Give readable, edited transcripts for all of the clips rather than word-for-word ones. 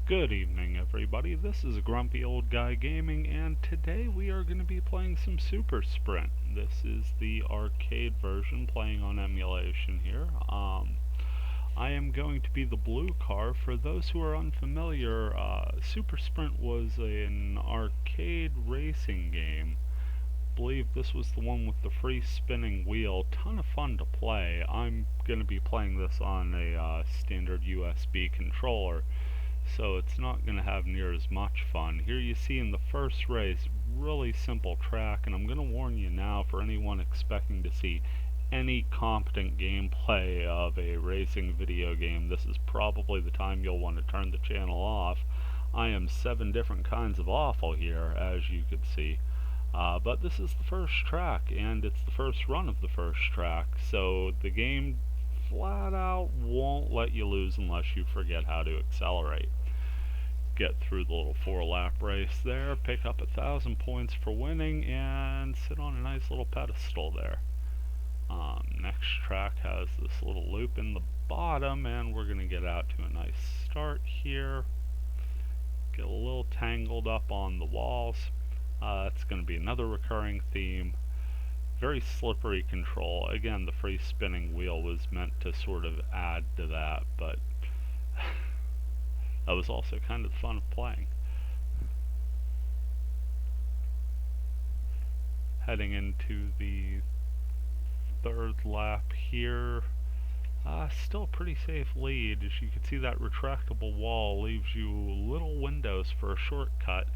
Good evening, everybody. This is Grumpy Old Guy Gaming, and today we are going to be playing some Super Sprint. This is the arcade version playing on emulation here. I am going to be the blue car. For those who are unfamiliar, Super Sprint was an arcade racing game. I believe this was the one with the free spinning wheel. Ton of fun to play. I'm going to be playing this on a standard USB controller, so it's not going to have near as much fun. Here you see in the first race, really simple track, and I'm going to warn you now, for anyone expecting to see any competent gameplay of a racing video game, this is probably the time you'll want to turn the channel off. I am 7 different kinds of awful here, as you could see. But this is the first track, and it's the first run of the first track, so the game flat out won't let you lose unless you forget how to accelerate. Get through the little 4-lap race there, pick up 1,000 points for winning, and sit on a nice little pedestal there. Next track has this little loop in the bottom, and we're going to get out to a nice start here. Get a little tangled up on the walls. It's going to be another recurring theme. Very slippery control. Again, the free spinning wheel was meant to sort of add to that, but that was also kind of the fun of playing. Heading into the third lap here. Still a pretty safe lead. As you can see, that retractable wall leaves you little windows for a shortcut.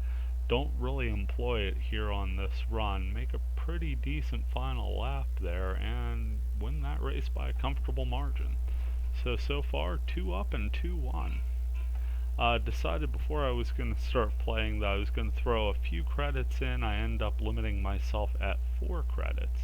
Don't really employ it here on this run. Make a pretty decent final lap there and win that race by a comfortable margin. So far, 2 up and 2-1. Decided before I was going to start playing that I was going to throw a few credits in. I end up limiting myself at 4 credits.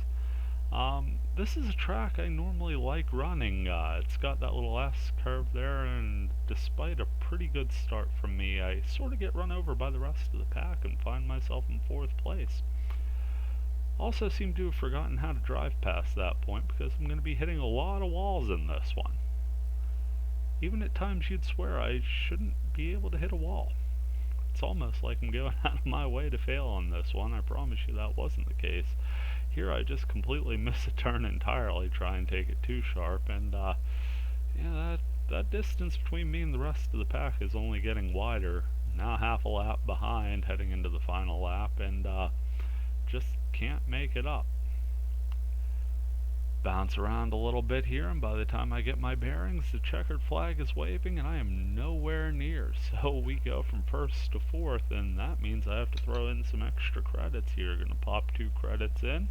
This is a track I normally like running. It's got that little S curve there, and despite a pretty good start from me, I sort of get run over by the rest of the pack and find myself in 4th place. Also seem to have forgotten how to drive past that point, because I'm going to be hitting a lot of walls in this one. Even at times you'd swear I shouldn't be able to hit a wall. It's almost like I'm going out of my way to fail on this one. I promise you that wasn't the case. Here I just completely miss a turn entirely, try and take it too sharp, and yeah, that distance between me and the rest of the pack is only getting wider. Now half a lap behind, heading into the final lap, and just can't make it up. Bounce around a little bit here, and by the time I get my bearings, the checkered flag is waving and I am nowhere near. So we go from 1st to 4th, and that means I have to throw in some extra credits here. Gonna pop 2 credits in.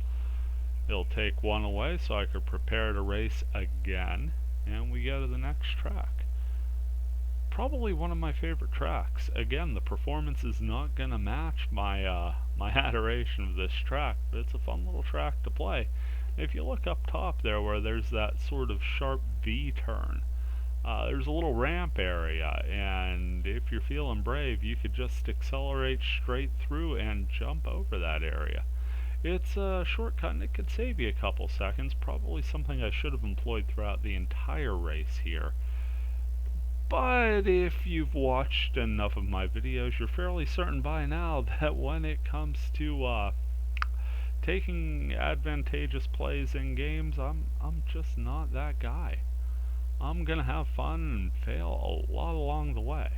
It'll take 1 away so I could prepare to race again, and we go to the next track. Probably one of my favorite tracks. Again, the performance is not gonna match my my adoration of this track, but it's a fun little track to play. If you look up top there where there's that sort of sharp V turn, there's a little ramp area, and if you're feeling brave, you could just accelerate straight through and jump over that area. It's a shortcut and it could save you a couple seconds, probably something I should have employed throughout the entire race here. But if you've watched enough of my videos, you're fairly certain by now that when it comes to taking advantageous plays in games, I'm just not that guy. I'm gonna have fun and fail a lot along the way.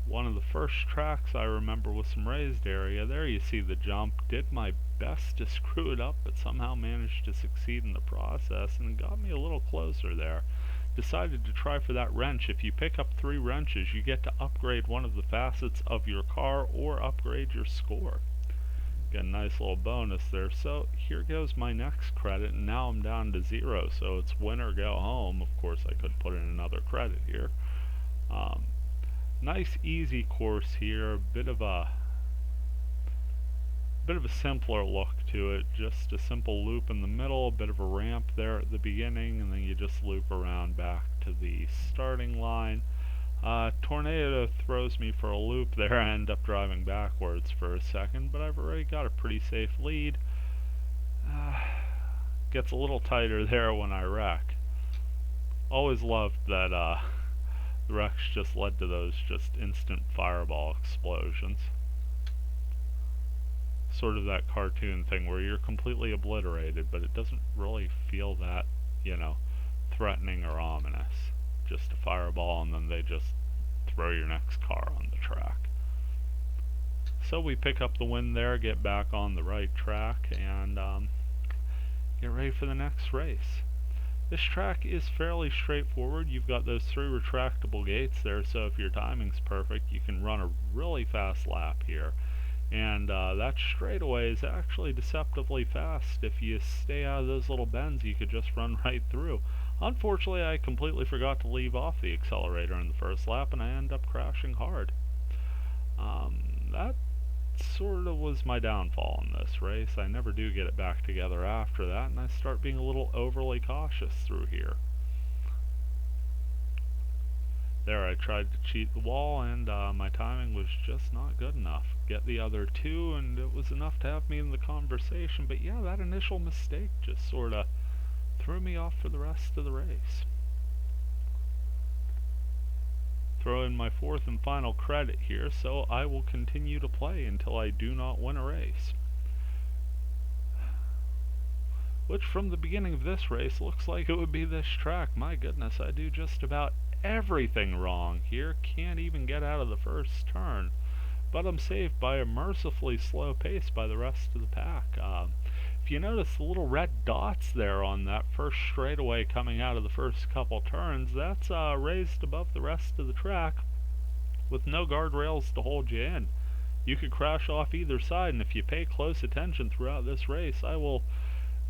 One of the first tracks I remember with some raised area. There you see the jump. Did my best to screw it up, but somehow managed to succeed in the process, and it got me a little closer there. Decided to try for that wrench. If you pick up 3 wrenches, you get to upgrade one of the facets of your car or upgrade your score. Get a nice little bonus there. So here goes my next credit, and now I'm down to 0, so it's win or go home. Of course I could put in another credit here. Nice easy course here, a bit of a simpler look to it. Just a simple loop in the middle, a bit of a ramp there at the beginning, and then you just loop around back to the starting line. Tornado throws me for a loop there. I end up driving backwards for a second, but I've already got a pretty safe lead. Gets a little tighter there when I wreck. Always loved that The wrecks just led to those just instant fireball explosions. Sort of that cartoon thing where you're completely obliterated, but it doesn't really feel that, threatening or ominous. Just a fireball, and then they just throw your next car on the track. So we pick up the win there, get back on the right track, and get ready for the next race. This track is fairly straightforward. You've got those 3 retractable gates there, so if your timing's perfect, you can run a really fast lap here. And that straightaway is actually deceptively fast. If you stay out of those little bends, you could just run right through. Unfortunately, I completely forgot to leave off the accelerator in the first lap, and I end up crashing hard. That sort of was my downfall in this race. I never do get it back together after that, and I start being a little overly cautious through here. There, I tried to cheat the wall, and my timing was just not good enough. Get the other 2, and it was enough to have me in the conversation, but yeah, that initial mistake just sort of threw me off for the rest of the race. Throw in my 4th and final credit here, so I will continue to play until I do not win a race. Which from the beginning of this race looks like it would be this track. My goodness, I do just about everything wrong here. Can't even get out of the first turn. But I'm saved by a mercifully slow pace by the rest of the pack. If you notice the little red dots there on that first straightaway coming out of the first couple turns, that's raised above the rest of the track with no guardrails to hold you in. You could crash off either side, and if you pay close attention throughout this race, I will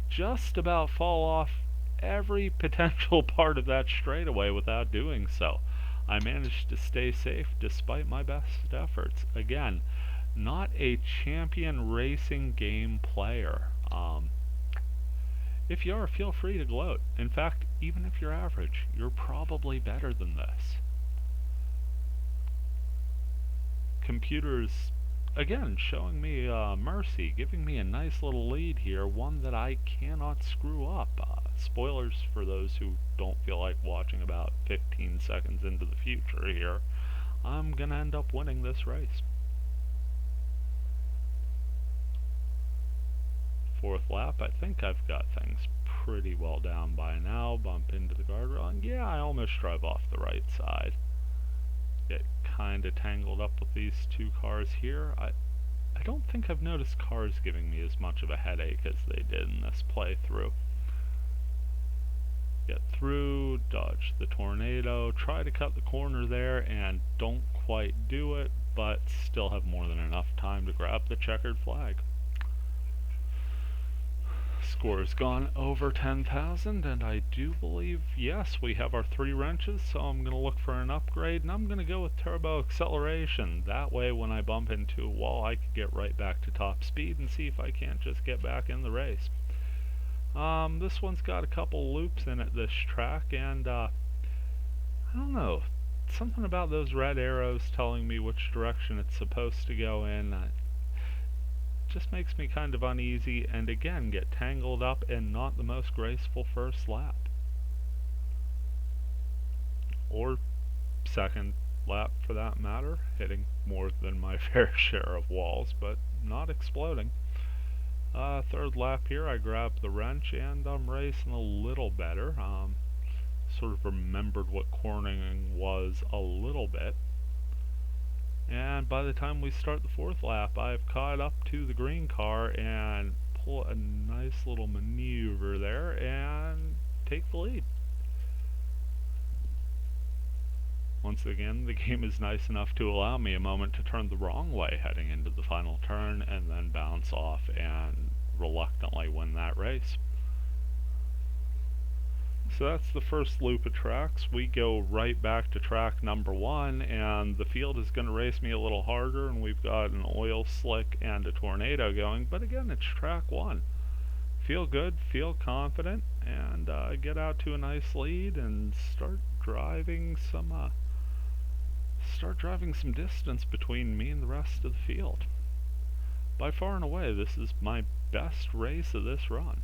just about fall off every potential part of that straightaway without doing so. I managed to stay safe despite my best efforts. Again, not a champion racing game player. If you are, feel free to gloat. In fact, even if you're average, you're probably better than this. Computers, again, showing me mercy, giving me a nice little lead here, one that I cannot screw up. Spoilers for those who don't feel like watching about 15 seconds into the future here. I'm gonna end up winning this race. 4th lap, I think I've got things pretty well down by now. Bump into the guardrail, and yeah, I almost drive off the right side. Get kinda tangled up with these 2 cars here. I don't think I've noticed cars giving me as much of a headache as they did in this playthrough. Get through, dodge the tornado, try to cut the corner there, and don't quite do it, but still have more than enough time to grab the checkered flag. Score's gone over 10,000, and I do believe, yes, we have our 3 wrenches, so I'm going to look for an upgrade, and I'm going to go with turbo acceleration. That way, when I bump into a wall, I can get right back to top speed and see if I can't just get back in the race. This one's got a couple loops in it, this track, and I don't know, something about those red arrows telling me which direction it's supposed to go in just makes me kind of uneasy, and again get tangled up in not the most graceful first lap. Or second lap for that matter, hitting more than my fair share of walls, but not exploding. 3rd lap here, I grabbed the wrench, and I'm racing a little better. Sort of remembered what cornering was a little bit. And by the time we start the 4th lap, I've caught up to the green car and pull a nice little maneuver there and take the lead. Once again, the game is nice enough to allow me a moment to turn the wrong way heading into the final turn and then bounce off and reluctantly win that race. So that's the first loop of tracks. We go right back to track number 1, and the field is going to race me a little harder, and we've got an oil slick and a tornado going, but again, it's track 1. Feel good, feel confident, and get out to a nice lead and start driving some distance between me and the rest of the field. By far and away, this is my best race of this run.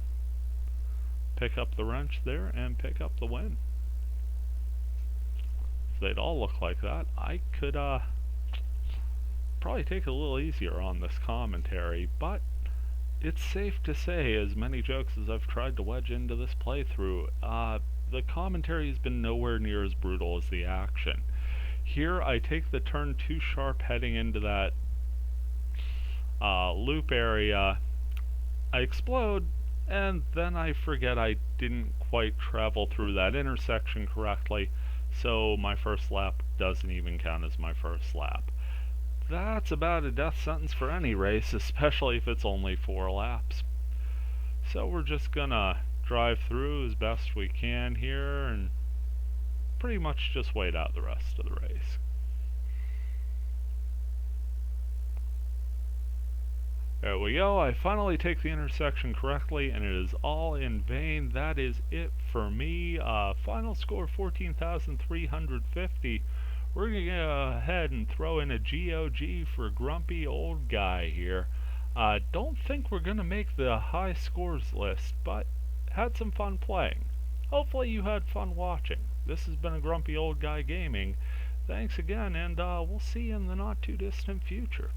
Pick up the wrench there and pick up the win. if they'd all look like that, I could probably take it a little easier on this commentary, but it's safe to say, as many jokes as I've tried to wedge into this playthrough, the commentary has been nowhere near as brutal as the action. Here, I take the turn too sharp heading into that loop area, I explode, and then I forget I didn't quite travel through that intersection correctly, so my first lap doesn't even count as my first lap. That's about a death sentence for any race, especially if it's only 4 laps. So we're just gonna drive through as best we can here and pretty much just wait out the rest of the race. There we go, I finally take the intersection correctly, and it is all in vain. That is it for me. Final score 14,350. We're going to go ahead and throw in a GOG for Grumpy Old Guy here. Don't think we're going to make the high scores list, but had some fun playing. Hopefully you had fun watching. This has been a Grumpy Old Guy Gaming. Thanks again, and we'll see you in the not too distant future.